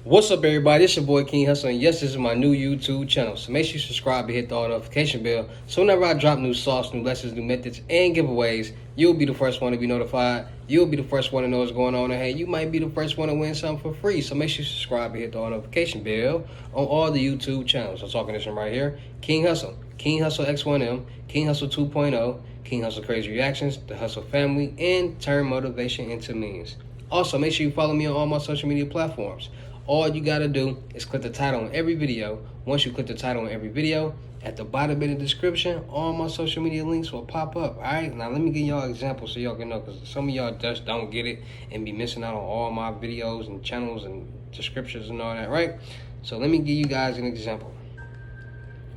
What's up, everybody? It's your boy King Hussle, and yes, this is my new YouTube channel. So make sure you subscribe and hit the all notification bell. So whenever I drop new sauce, new lessons, new methods, and giveaways, you'll be the first one to be notified. You'll be the first one to know what's going on, and hey, you might be the first one to win something for free. So make sure you subscribe and hit the all notification bell on all the YouTube channels. I'm talking this one right here: King Hussle, King Hussle X1M, King Hussle 2.0, King Hussle Crazy Reactions, the Hussle Family, and turn motivation into means. Also, make sure you follow me on all my social media platforms. All you gotta do is click the title on every video. Once you click the title on every video, at the bottom in the description, all my social media links will pop up. Alright, now let me give y'all examples so y'all can know, because some of y'all just don't get it and be missing out on all my videos and channels and descriptions and all that, right? So let me give you guys an example.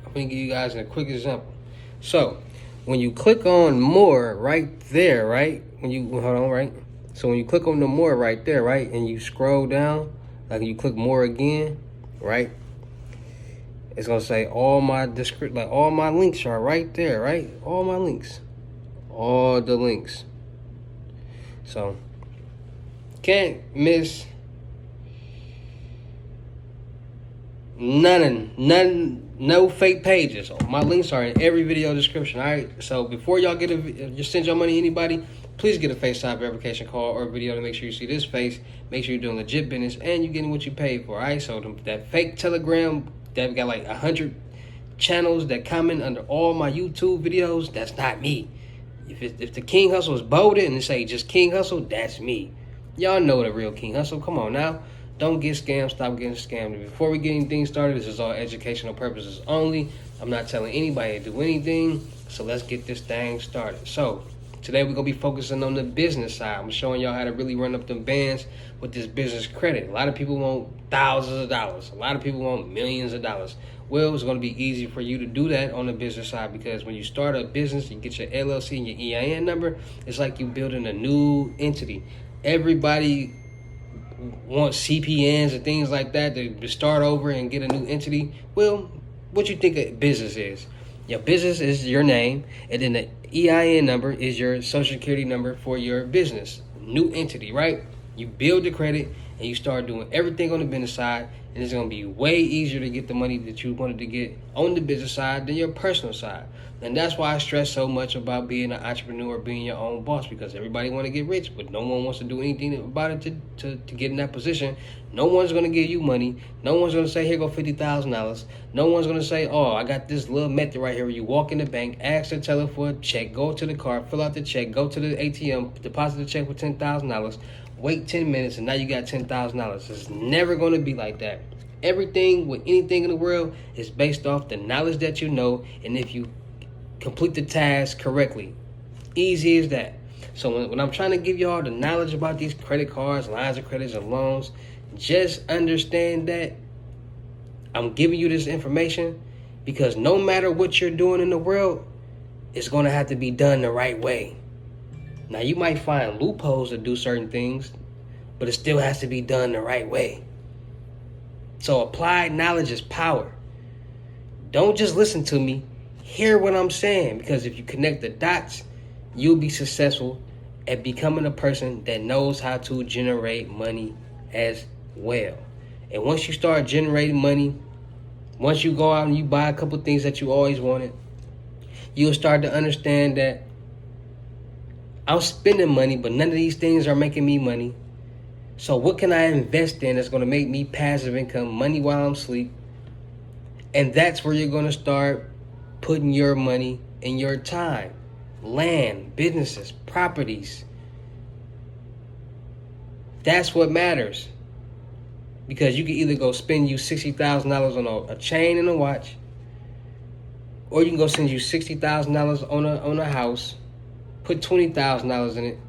I'm gonna give you guys a quick example. So when you click on more right there, right? Hold on, right? So when you click on the more right there, right, and you scroll down, like you click more again, right? It's gonna say all my all my links are right there, right? All my links, all the links. So can't miss none, no fake pages. My links are in every video description. All right. So before y'all just send your money to anybody, please get a FaceTime verification call or video to make sure you see this face. Make sure you're doing legit business and you're getting what you paid for. All right. So that fake Telegram that got like 100 channels that comment under all my YouTube videos, that's not me. If the King Hussle is bolded and they say just King Hussle, that's me. Y'all know the real King Hussle. Come on now. Don't get scammed. Stop getting scammed. Before we get anything started, this is all educational purposes only. I'm not telling anybody to do anything. So let's get this thing started. So today we're going to be focusing on the business side. I'm showing y'all how to really run up them bands with this business credit. A lot of people want thousands of dollars. A lot of people want millions of dollars. Well, it's going to be easy for you to do that on the business side, because when you start a business, you get your LLC and your EIN number. It's like you building a new entity. Everybody want CPNs and things like that to start over and get a new entity. Well, what you think a business is? Your business is your name, and then the EIN number is your social security number for your business. New entity, right? You build the credit and you start doing everything on the business side, and it's going to be way easier to get the money that you wanted to get on the business side than your personal side. And that's why I stress so much about being an entrepreneur, being your own boss, because everybody want to get rich, but no one wants to do anything about it to get in that position. No one's going to give you money. No one's going to say, here go $50,000. No one's going to say, oh, I got this little method right here where you walk in the bank, ask the teller for a check, go to the car, fill out the check, go to the ATM, deposit the check for $10,000, wait 10 minutes, and now you got $10,000. It's never going to be like that. Everything with anything in the world is based off the knowledge that you know, and if you complete the task correctly. Easy as that. So when I'm trying to give y'all the knowledge about these credit cards, lines of credits, and loans, just understand that I'm giving you this information because no matter what you're doing in the world, it's going to have to be done the right way. Now, you might find loopholes to do certain things, but it still has to be done the right way. So applied knowledge is power. Don't just listen to me. Hear what I'm saying, because if you connect the dots, you'll be successful at becoming a person that knows how to generate money as well. And once you start generating money, once you go out and you buy a couple things that you always wanted, you'll start to understand that I'm spending money, but none of these things are making me money. So what can I invest in that's going to make me passive income, money while I'm asleep? And that's where you're going to start putting your money and your time. Land, businesses, properties. That's what matters. Because you can either go spend you $60,000 on a chain and a watch, or you can go spend you $60,000 on a house, put $20,000 in it,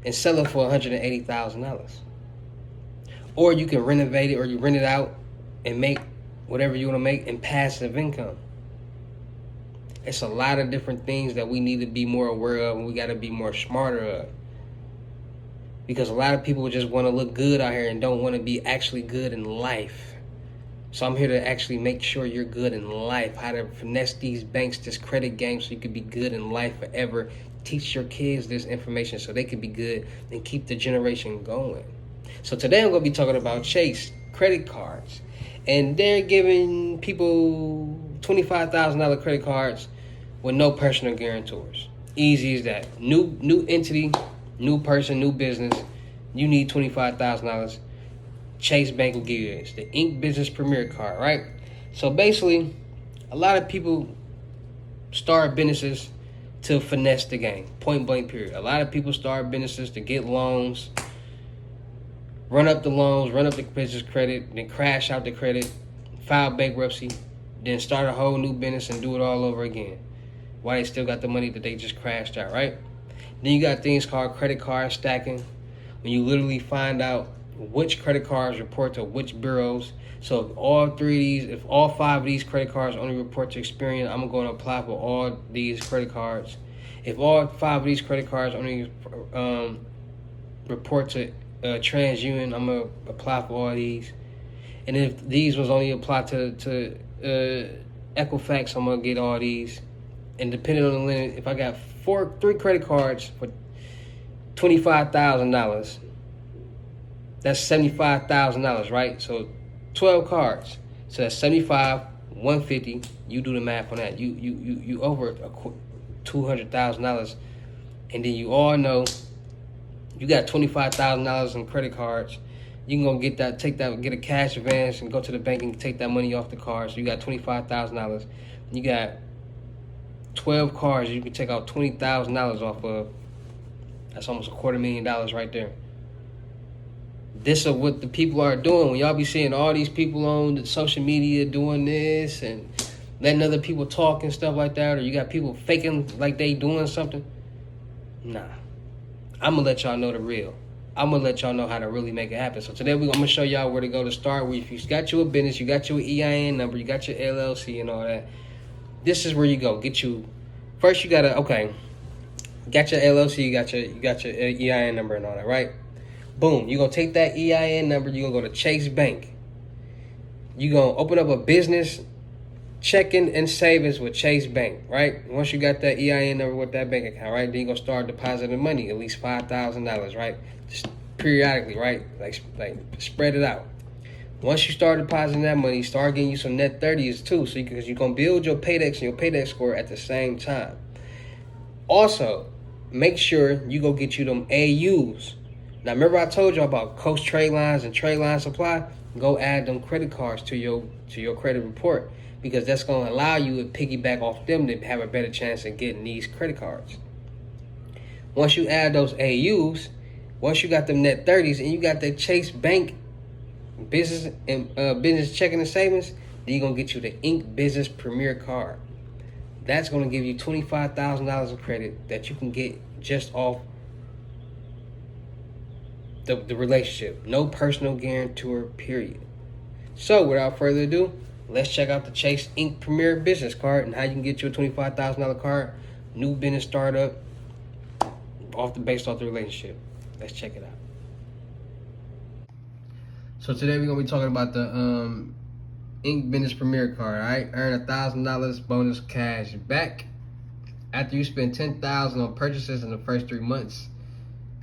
and sell it for $180,000. Or you can renovate it, or you rent it out and make whatever you want to make in passive income. It's a lot of different things that we need to be more aware of, and we got to be more smarter of. Because a lot of people just want to look good out here and don't want to be actually good in life. So I'm here to actually make sure you're good in life, how to finesse these banks, this credit game, so you can be good in life forever. Teach your kids this information so they can be good and keep the generation going. So today I'm going to be talking about Chase credit cards. And they're giving people $25,000 credit cards with no personal guarantors. Easy as that. New entity, new person, new business. You need $25,000. Chase Bank will give you it. It's the Ink Business Premier card, right? So basically, a lot of people start businesses to finesse the game. Point blank period. A lot of people start businesses to get loans, run up the loans, run up the business credit, then crash out the credit, file bankruptcy, then start a whole new business and do it all over again. Why they still got the money that they just crashed out, right? Then you got things called credit card stacking, when you literally find out which credit cards report to which bureaus. So if all 5 of these credit cards only report to Experian, I'm going to apply for all these credit cards. If all 5 of these credit cards only report to TransUnion, I'm going to apply for all these. And if these ones only apply to Equifax, I'm going to get all these. And depending on the limit, if I got 3 credit cards for $25,000, that's $75,000, right? So 12 cards, so that's 75, 150. You do the math on that. You over $200,000, and then you all know you got $25,000 in credit cards. You can go get a cash advance and go to the bank and take that money off the cards. So you got $25,000. You got 12 cards you can take out $20,000 off of. That's almost $250,000 right there. This is what the people are doing. When y'all be seeing all these people on the social media doing this and letting other people talk and stuff like that, or you got people faking like they doing something, nah. I'm going to let y'all know the real. I'm going to let y'all know how to really make it happen. So today I'm going to show y'all where to go to start. If you got you a business, you got your EIN number, you got your LLC and all that, this is where you go. First you got to, got your LLC, you got your EIN number and all that, right? Boom, you're going to take that EIN number, you're going to go to Chase Bank. You're going to open up a business checking and savings with Chase Bank, right? Once you got that EIN number with that bank account, right, then you're going to start depositing money, at least $5,000, right? Just periodically, right? Like spread it out. Once you start depositing that money, start getting you some net 30s too, because you're going to build your Paydex and your Paydex score at the same time. Also, make sure you go get you them AUs. Now, remember I told you about Coast Trade Lines and Trade Line Supply? Go add them credit cards to your credit report, because that's going to allow you to piggyback off them to have a better chance of getting these credit cards. Once you add those AUs, once you got them net 30s and you got that Chase Bank business and business checking and savings, then you're going to get you the Ink Business Premier card. That's going to give you $25,000 of credit that you can get just off the relationship. No personal guarantor, period. So without further ado, let's check out the Chase Ink Premier Business card and how you can get you a $25,000 card, new business startup, based off the relationship. Let's check it out. So today we're going to be talking about the Ink Business Premier card, all right? Earn $1,000 bonus cash back after you spend $10,000 on purchases in the first 3 months.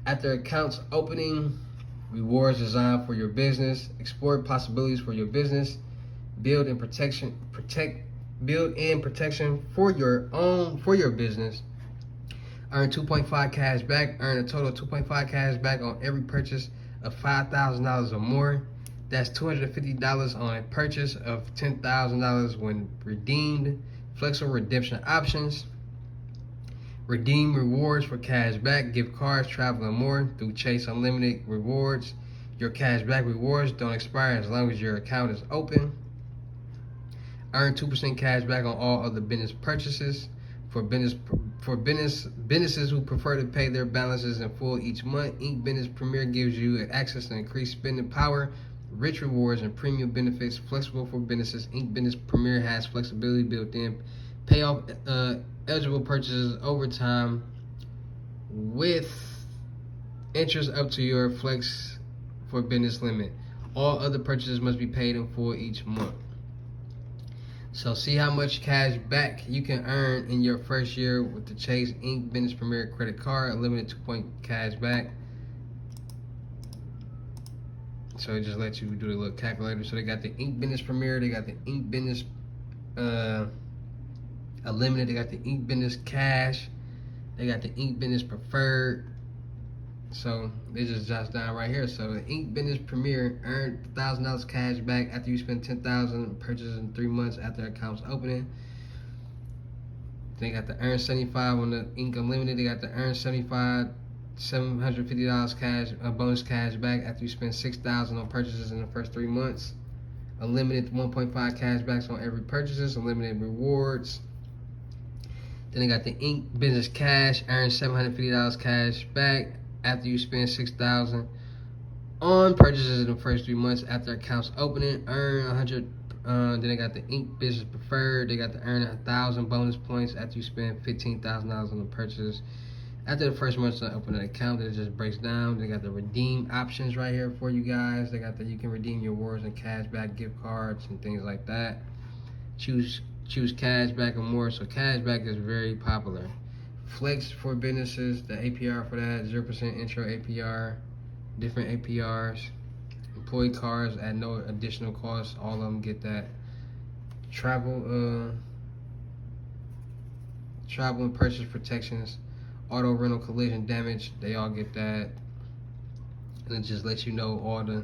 After accounts opening, rewards designed for your business, explore possibilities for your business, build in protection for your business. Earn 2.5 cash back. Earn a total of 2.5 cash back on every purchase of $5,000 or more. That's $250 on a purchase of $10,000 when redeemed. Flexible redemption options. Redeem rewards for cash back, gift cards, travel, and more through Chase Unlimited Rewards. Your cash back rewards don't expire as long as your account is open. Earn 2% cash back on all other business purchases. For businesses who prefer to pay their balances in full each month, Ink Business Premier gives you access to increased spending power, rich rewards, and premium benefits. Flexible for businesses, Ink Business Premier has flexibility built in. Pay off eligible purchases over time with interest up to your flex for business limit. All other purchases must be paid in full each month. So see how much cash back you can earn in your first year with the Chase Ink Business Premier credit card. Unlimited 2 point cash back. So it just lets you do the little calculator. So they got the Ink Business Premier, they got the Ink Business Unlimited, they got the Ink Business Cash, they got the Ink Business Preferred. So they just jot down right here. So the Ink Business Premier, earn $1,000 cash back after you spend $10,000 purchases in 3 months after accounts opening. They got the earn 75 on the Ink Unlimited. They got the earn $750 cash bonus cash back after you spend $6,000 on purchases in the first 3 months. Unlimited 1.5 cash backs on every purchases. Unlimited rewards. Then they got the Ink Business Cash, earn $750 cash back after you spend $6,000 on purchases in the first 3 months after accounts opening. Earn 100. Then they got the Ink Business Preferred. They got the earn 1,000 bonus points after you spend $15,000 on the purchase. After the first month to open an account, it just breaks down. They got the redeem options right here for you guys. They got that you can redeem your rewards and cashback gift cards and things like that. Choose cashback or more. So cashback is very popular. Flex for businesses, the APR for that, 0% intro APR, different APRs. Employee cards at no additional cost. All of them get that. Travel and purchase protections, auto rental collision damage, they all get that. And it just lets you know all the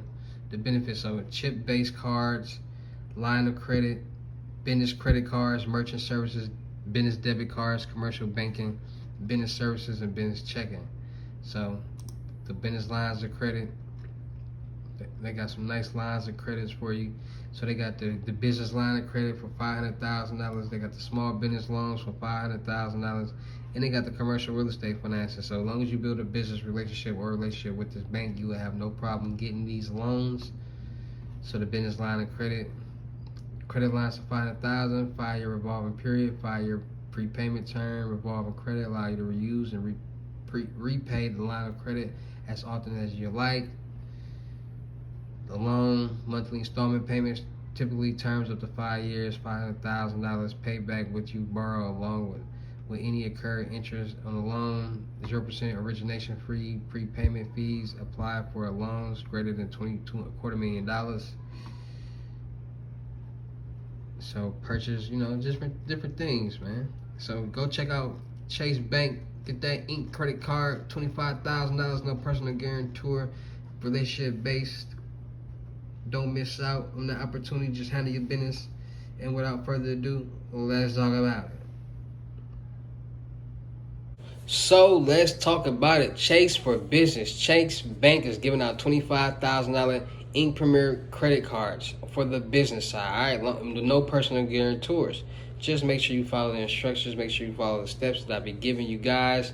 benefits of it. Chip-based cards, line of credit, business credit cards, merchant services, business debit cards, commercial banking, business services, and business checking. So the business lines of credit, they got some nice lines of credits for you. So they got the business line of credit for $500,000. They got the small business loans for $500,000. And they got the commercial real estate financing. So as long as you build a business relationship or relationship with this bank, you will have no problem getting these loans. So the business line of credit lines for $500,000, 5-year revolving period, 5-year prepayment term, revolving credit, allow you to reuse and repay the line of credit as often as you like. The loan monthly installment payments, typically terms up to 5 years, $500,000 payback what you borrow, along with any incurred interest on the loan. 0% origination free prepayment fees apply for loans greater than $22.25 million. So purchase, different things, man. So go check out Chase Bank. Get that Ink credit card, $25,000, no personal guarantor, relationship based. Don't miss out on the opportunity. Just handle your business. And without further ado, let's talk about it. So let's talk about it. Chase for business. Chase Bank is giving out $25,000 Ink Premier credit cards for the business side. All right, no personal guarantors. Just make sure you follow the instructions. Make sure you follow the steps that I be giving you guys.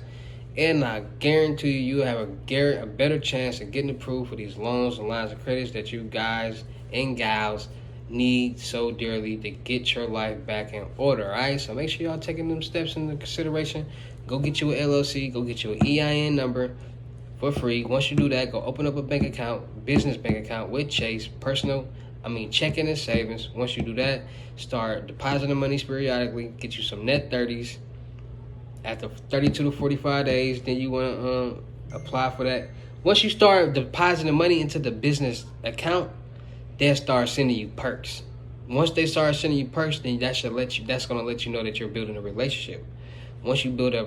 And I guarantee you have a better chance of getting approved for these loans and lines of credits that you guys and gals need so dearly to get your life back in order, all right? So make sure y'all taking them steps into consideration. Go get you an LLC. Go get you an EIN number for free. Once you do that, go open up a bank account, business bank account with Chase, checking and savings. Once you do that, start depositing money periodically. Get you some net 30s. After 32 to 45 days, then you want to apply for that. Once you start depositing money into the business account, they'll start sending you perks. Once they start sending you perks, then that's going to let you know that you're building a relationship. Once you build up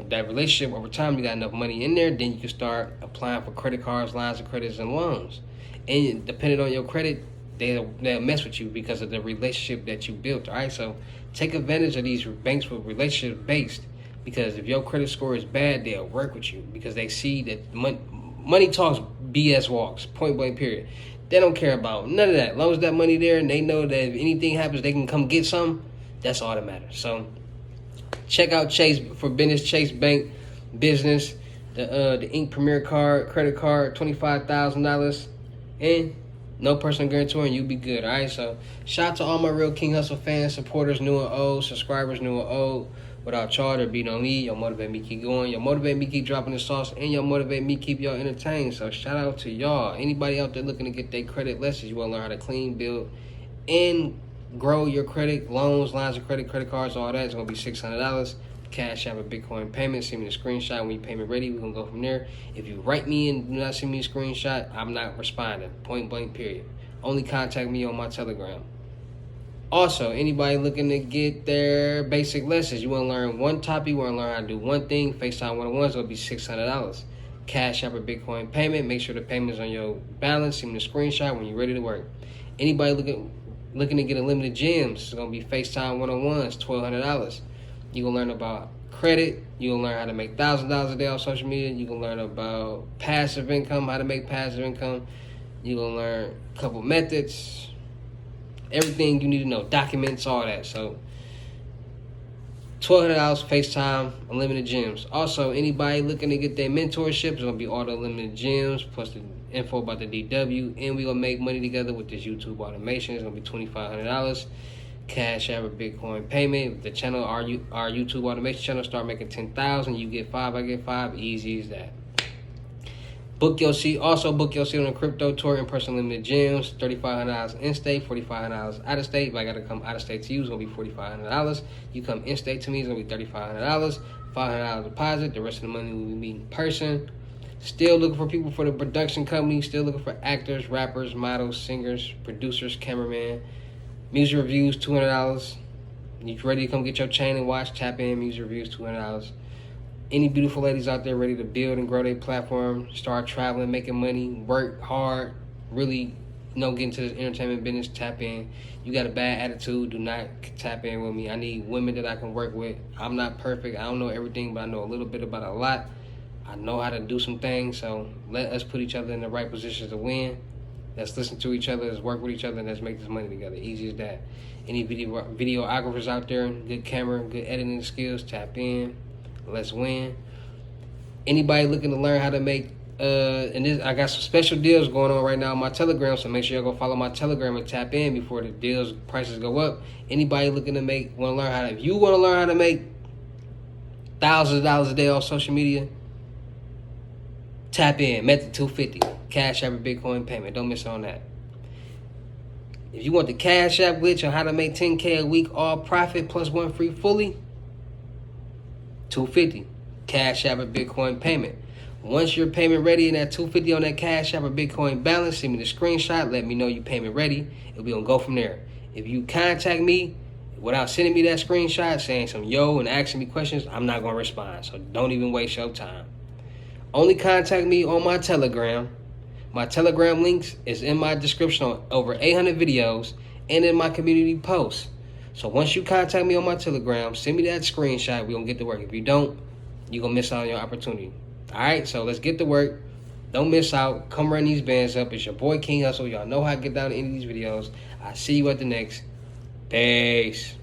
that relationship over time, you got enough money in there, then you can start applying for credit cards, lines of credits, and loans. And depending on your credit, they'll mess with you because of the relationship that you built. All right, so take advantage of these banks with relationship based. Because if your credit score is bad, they'll work with you because they see that money talks, BS walks, point blank period. They don't care about none of that. As long as that money there and they know that if anything happens, they can come get some, that's all that matters. So check out Chase for business, Chase Bank business, the Ink Premier card, credit card, $25,000, and no personal guarantor, and you'll be good, all right? So shout out to all my real King Hussle fans, supporters, new and old, subscribers, new and old. Without y'all, there be no me. Y'all motivate me keep going. Y'all motivate me keep dropping the sauce. And y'all motivate me keep y'all entertained. So shout out to y'all. Anybody out there looking to get their credit lessons, you want to learn how to clean, build, and grow your credit, loans, lines of credit, credit cards, all that. It's going to be $600. Cash App or Bitcoin payment. Send me the screenshot when you payment ready. We're going to go from there. If you write me and do not send me a screenshot, I'm not responding. Point blank, period. Only contact me on my Telegram. Also, anybody looking to get their basic lessons, you want to learn one topic, you want to learn how to do one thing, FaceTime 101 is going to be $600. Cash App or Bitcoin payment. Make sure the payment's on your balance. Send me the screenshot when you're ready to work. Anybody looking to get unlimited gems, it's going to be FaceTime 101, it's $1,200. You're going to learn about credit. You're going to learn how to make $1,000 a day on social media. You're going to learn about passive income, how to make passive income. You're going to learn a couple methods, everything you need to know, documents, all that. So $1,200 FaceTime, unlimited gems. Also, anybody looking to get their mentorship, it's going to be all the unlimited gems, plus the info about the DW. And we're going to make money together with this YouTube automation. It's going to be $2,500. Cash App or Bitcoin payment. The channel, our YouTube automation channel, start making 10,000. You get 5, I get 5. Easy as that. Book your seat. Also book your seat on a crypto tour in person limited gems. $3,500 in state, $4,500 out of state. If I gotta come out of state to you, it's gonna be $4,500. You come in state to me, it's gonna be $3,500. $500 deposit. The rest of the money will be in person. Still looking for people for the production company. Still looking for actors, rappers, models, singers, producers, cameraman. Music reviews, $200. You ready to come get your chain and watch? Tap in. Music reviews, $200. Any beautiful ladies out there ready to build and grow their platform, start traveling, making money, work hard, really, get into this entertainment business, tap in. You got a bad attitude, do not tap in with me. I need women that I can work with. I'm not perfect. I don't know everything, but I know a little bit about a lot. I know how to do some things, so let us put each other in the right positions to win. Let's listen to each other, let's work with each other, and let's make this money together. Easy as that. Any videographers out there, good camera, good editing skills, tap in. Let's win. Anybody looking to learn how to make I got some special deals going on right now on my Telegram, so make sure y'all go follow my Telegram and tap in before the deals prices go up. Anybody looking to if you want to learn how to make thousands of dollars a day off social media, tap in. Method 250. Cash App or Bitcoin payment. Don't miss on that. If you want the Cash App glitch on how to make $10K a week all profit plus one free fully, $250. Cash App or Bitcoin payment. Once your payment ready and that $250 on that Cash App or Bitcoin balance, send me the screenshot. Let me know you payment ready, and we gonna go from there. If you contact me without sending me that screenshot, saying some yo and asking me questions, I'm not gonna respond. So don't even waste your time. Only contact me on my Telegram. My Telegram links is in my description on over 800 videos and in my community posts. So once you contact me on my Telegram, send me that screenshot. We're going to get to work. If you don't, you're going to miss out on your opportunity. All right, so let's get to work. Don't miss out. Come run these bands up. It's your boy, King Hussle. Y'all know how to get down to any of these videos. I'll see you at the next. Peace.